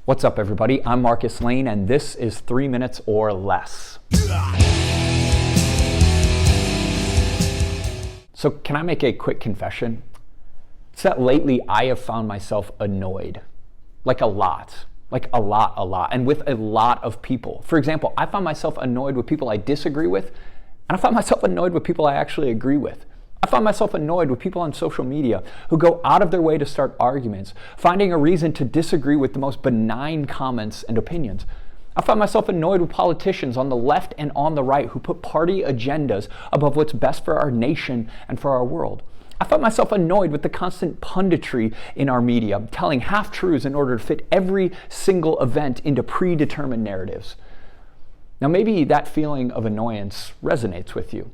What's up, everybody? I'm Marcus Lane, and this is 3 Minutes or Less. So can I make a quick confession? It's that lately I have found myself annoyed, like a lot, and with a lot of people. For example, I found myself annoyed with people I disagree with, and I found myself annoyed with people I actually agree with. I find myself annoyed with people on social media who go out of their way to start arguments, finding a reason to disagree with the most benign comments and opinions. I find myself annoyed with politicians on the left and on the right who put party agendas above what's best for our nation and for our world. I find myself annoyed with the constant punditry in our media, telling half-truths in order to fit every single event into predetermined narratives. Now, maybe that feeling of annoyance resonates with you.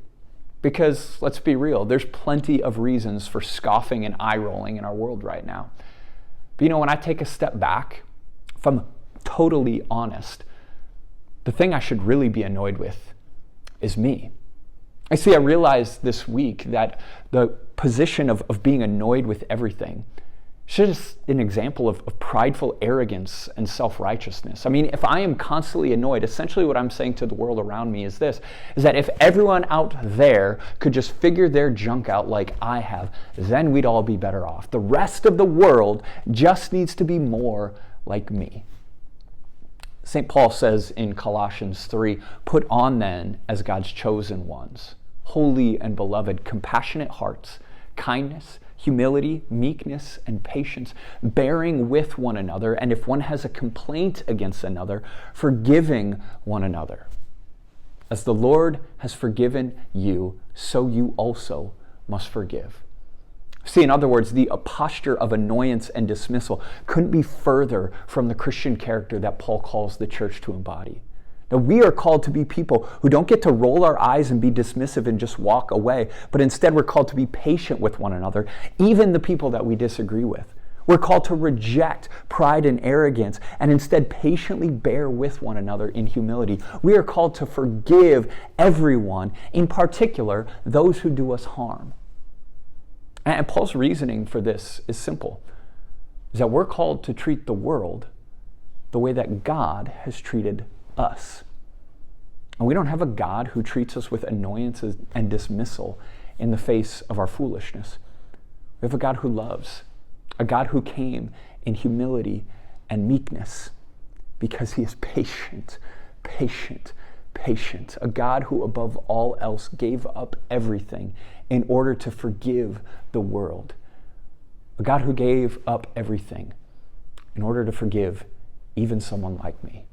Because, let's be real, there's plenty of reasons for scoffing and eye-rolling in our world right now. But when I take a step back, if I'm totally honest, the thing I should really be annoyed with is me. I realized this week that the position of being annoyed with everything is just an example of prideful arrogance and self-righteousness. If I am constantly annoyed, essentially what I'm saying to the world around me is this, is that if everyone out there could just figure their junk out like I have, then we'd all be better off. The rest of the world just needs to be more like me. St. Paul says in Colossians 3, "Put on then as God's chosen ones, holy and beloved, compassionate hearts, kindness, humility, meekness, and patience, bearing with one another, and if one has a complaint against another, forgiving one another. As the Lord has forgiven you, so you also must forgive." In other words, the posture of annoyance and dismissal couldn't be further from the Christian character that Paul calls the church to embody. Now, we are called to be people who don't get to roll our eyes and be dismissive and just walk away, but instead we're called to be patient with one another, even the people that we disagree with. We're called to reject pride and arrogance and instead patiently bear with one another in humility. We are called to forgive everyone, in particular those who do us harm. And Paul's reasoning for this is simple, is that we're called to treat the world the way that God has treated us. And we don't have a God who treats us with annoyances and dismissal in the face of our foolishness. We have a God who loves, a God who came in humility and meekness because he is patient, a God who above all else gave up everything in order to forgive the world. A God who gave up everything in order to forgive even someone like me.